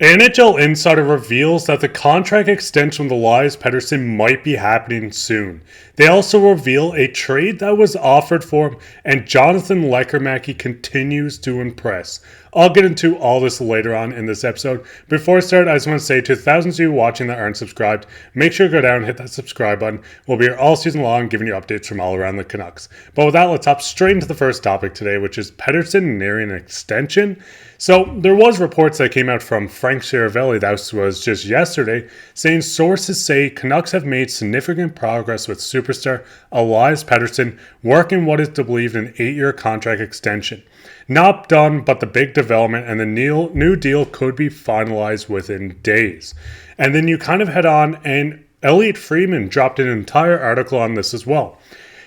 NHL Insider reveals that the contract extension with Elias Pettersson might be happening soon. They also reveal a trade that was offered for him, and Jonathan Lekkeriamki continues to impress. I'll get into all this later on in this episode. Before I start, I just want to say to thousands of you watching that aren't subscribed, make sure to go down and hit that subscribe button. We'll be here all season long giving you updates from all around the Canucks. But with that, let's hop straight into the first topic today, which is Pettersson nearing an extension. So there was reports that came out from Frank Schiavelli, that was just yesterday, saying sources say Canucks have made significant progress with superstar Elias Pettersson, working what is believed an 8-year contract extension. Not done, but the big development and the new deal could be finalized within days. And then you kind of head on, and Elliotte Friedman dropped an entire article on this as well.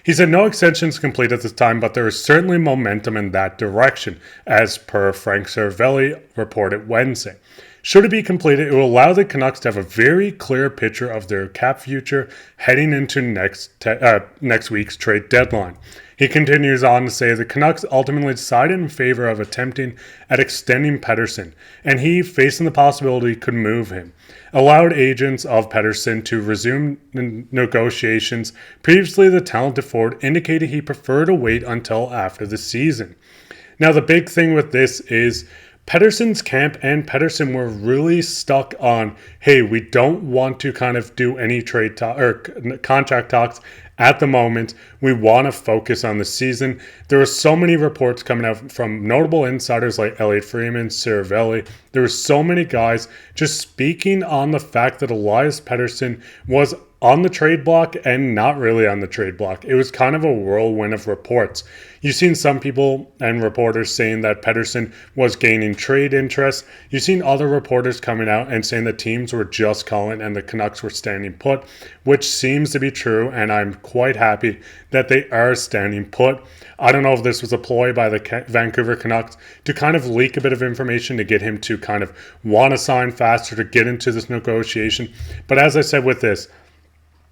He said no extensions complete at this time, but there is certainly momentum in that direction, as per Frank Schiavelli reported Wednesday. Should it be completed, it will allow the Canucks to have a very clear picture of their cap future heading into next week's trade deadline. He continues on to say the Canucks ultimately decided in favor of attempting at extending Pettersson, and he, facing the possibility, could move him. Allowed agents of Pettersson to resume negotiations. Previously, the talented forward indicated he preferred to wait until after the season. Now, the big thing with this is Pettersson's camp and Pettersson were really stuck on, hey, we don't want to kind of do any trade or contract talks at the moment. We want to focus on the season. There were so many reports coming out from notable insiders like Elliotte Friedman, Schiavelli. There were so many guys just speaking on the fact that Elias Pettersson was on the trade block and not really on the trade block. It was kind of a whirlwind of reports. You've seen some people and reporters saying that Pettersson was gaining trade interest. You've seen other reporters coming out and saying that teams were just calling and the Canucks were standing put, which seems to be true, and I'm quite happy that they are standing put. I don't know if this was a ploy by the Vancouver Canucks to kind of leak a bit of information to get him to kind of want to sign faster, to get into this negotiation. But as I said with this,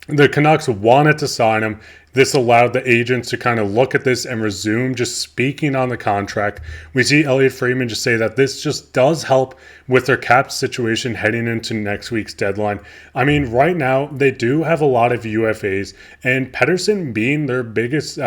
the Canucks wanted to sign him. This allowed the agents to kind of look at this and resume just speaking on the contract. We see Elliotte Friedman just say that this just does help with their cap situation heading into next week's deadline. I mean, right now, they do have a lot of UFAs, and Pettersson being their biggest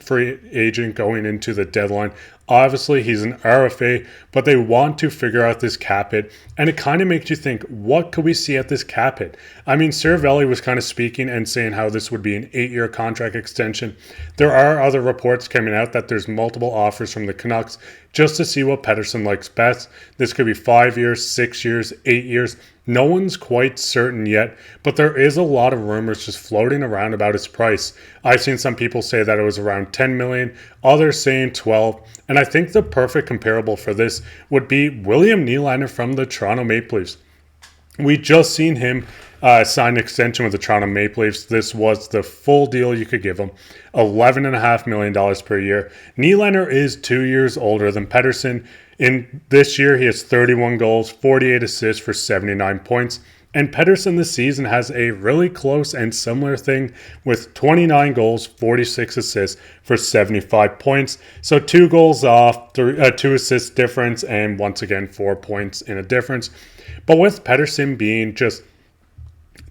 free agent going into the deadline. Obviously, he's an RFA, but they want to figure out this cap hit, and it kind of makes you think, what could we see at this cap hit? I mean, Schiavelli was kind of speaking and saying how this would be an 8-year contract extension. There are other reports coming out that there's multiple offers from the Canucks just to see what Pettersson likes best. This could be 5 years, 6 years, 8 years. No one's quite certain yet, but there is a lot of rumors just floating around about his price. I've seen some people say that it was around $10 million, others saying 12, and I think the perfect comparable for this would be William Nylander from the Toronto Maple Leafs. We just seen him sign an extension with the Toronto Maple Leafs. This was the full deal you could give him, $11.5 million per year. Nylander is 2 years older than Pettersson. In this year, he has 31 goals, 48 assists for 79 points. And Pettersson this season has a really close and similar thing with 29 goals, 46 assists for 75 points. So 2 goals off, 2 assists difference, and once again, 4 points in a difference. But with Pettersson being just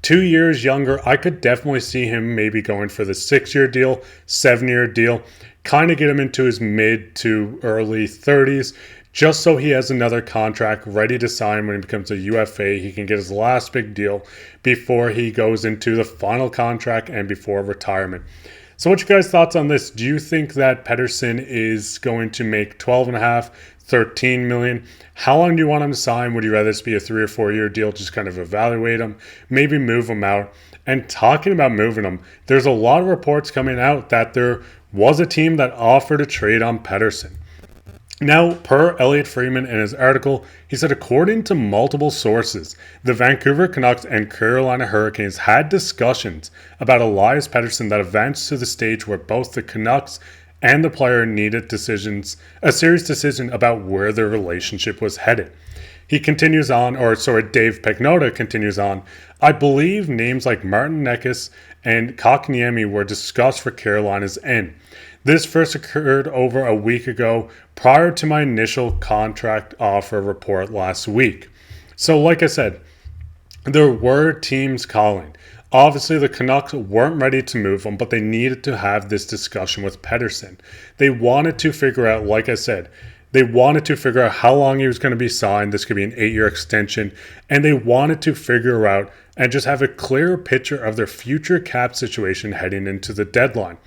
2 years younger, I could definitely see him maybe going for the 6-year deal, 7-year deal, kind of get him into his mid to early 30s, just so he has another contract ready to sign when he becomes a UFA. He can get his last big deal before he goes into the final contract and before retirement. So what's your guys' thoughts on this? Do you think that Pettersson is going to make 12.5, 13 million? How long do you want him to sign? Would you rather this be a 3 or 4 year deal? Just kind of evaluate him, maybe move him out. And talking about moving him, there's a lot of reports coming out that there was a team that offered a trade on Pettersson. Now, per Elliotte Friedman in his article, he said according to multiple sources, the Vancouver Canucks and Carolina Hurricanes had discussions about Elias Pettersson that advanced to the stage where both the Canucks and the player needed a serious decision about where their relationship was headed. He continues on, Dave Pagnotta continues on, I believe names like Martin Necas and Kotkaniemi were discussed for Carolina's end. This first occurred over a week ago, prior to my initial contract offer report last week. So, like I said, there were teams calling. Obviously, the Canucks weren't ready to move him, but they needed to have this discussion with Pettersson. They wanted to figure out, like I said, they wanted to figure out how long he was going to be signed. This could be an 8-year extension. And they wanted to figure out and just have a clearer picture of their future cap situation heading into the deadline.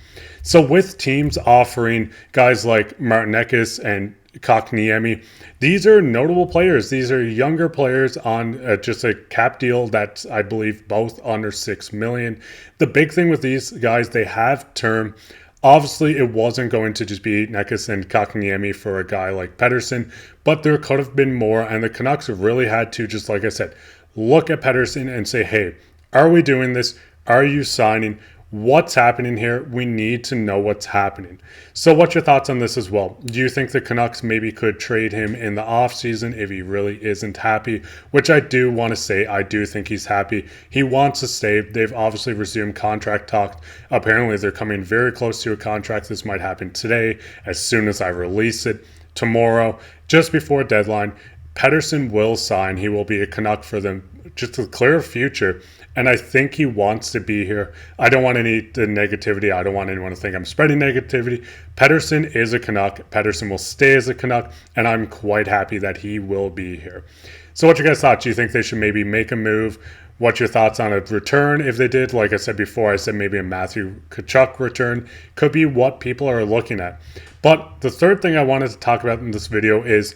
So with teams offering guys like Martinekis and Kotkaniemi, these are notable players. These are younger players on just a cap deal that's, I believe, both under $6 million. The big thing with these guys, they have term. Obviously, it wasn't going to just be Nekis and Kotkaniemi for a guy like Pettersson, but there could have been more, and the Canucks really had to, just like I said, look at Pettersson and say, hey, are we doing this? Are you signing? What's happening here? We need to know what's happening. So what's your thoughts on this as well? Do you think the Canucks maybe could trade him in the offseason if he really isn't happy? Which I do want to say, I do think he's happy. He wants to stay. They've obviously resumed contract talk. Apparently they're coming very close to a contract. This might happen today as soon as I release it. Tomorrow, just before deadline, Pettersson will sign. He will be a Canuck for them, just a clear future. And I think he wants to be here. I don't want any negativity. I don't want anyone to think I'm spreading negativity. Pettersson is a Canuck. Pettersson will stay as a Canuck. And I'm quite happy that he will be here. So what's your guys' thoughts? Do you think they should maybe make a move? What's your thoughts on a return if they did? Like I said before, I said maybe a Matthew Tkachuk return could be what people are looking at. But the third thing I wanted to talk about in this video is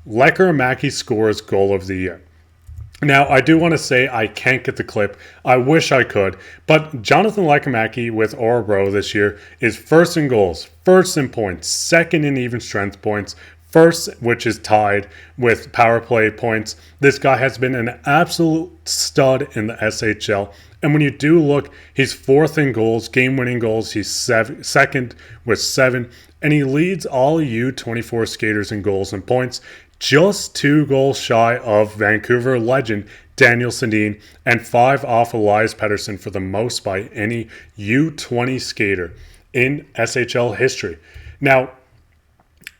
Lekkerimaki scores goal of the year. Now, I do want to say I can't get the clip. I wish I could. But Jonathan Lekkeriamki with Oro this year is first in goals, first in points, second in even strength points, first, which is tied with power play points. This guy has been an absolute stud in the SHL. And when you do look, he's fourth in goals, game-winning goals. He's second with 7. And he leads all U24 skaters in goals and points. Just 2 goals shy of Vancouver legend Daniel Sundin and 5 off Elias Pettersson for the most by any U20 skater in SHL history. Now,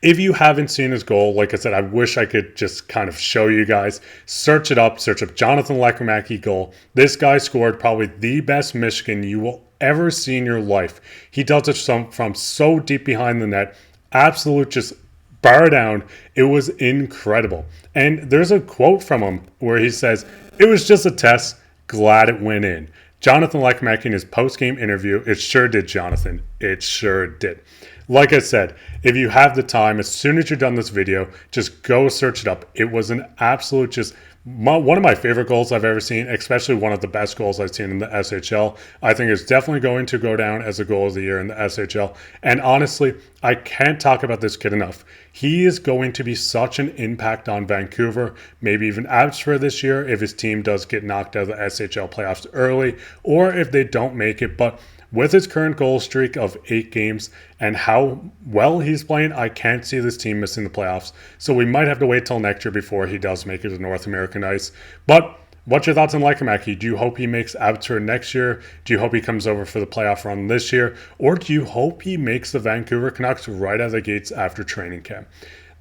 if you haven't seen his goal, like I said, I wish I could just kind of show you guys. Search up Jonathan Lekkeriamki goal. This guy scored probably the best Michigan you will ever see in your life. He does it from so deep behind the net. Absolute just bar down. It was incredible. And there's a quote from him where he says, "It was just a test. Glad it went in." Jonathan Lekkeriamki in his post-game interview, it sure did, Jonathan. It sure did. Like I said, if you have the time, as soon as you're done this video, just go search it up. It was an absolute one of my favorite goals I've ever seen, especially one of the best goals I've seen in the SHL. I think it's definitely going to go down as a goal of the year in the SHL. And honestly, I can't talk about this kid enough. He is going to be such an impact on Vancouver, maybe even Abbotsford this year if his team does get knocked out of the SHL playoffs early, or if they don't make it. But with his current goal streak of 8 games and how well he's playing, I can't see this team missing the playoffs. So we might have to wait till next year before he does make it to North American ice. But what's your thoughts on Lekkerimaki? Do you hope he makes Abbotsford next year? Do you hope he comes over for the playoff run this year? Or do you hope he makes the Vancouver Canucks right out of the gates after training camp?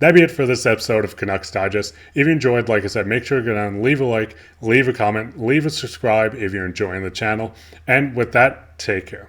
That'd be it for this episode of Canucks Digest. If you enjoyed, like I said, make sure to go down, leave a like, leave a comment, leave a subscribe if you're enjoying the channel. And with that, take care.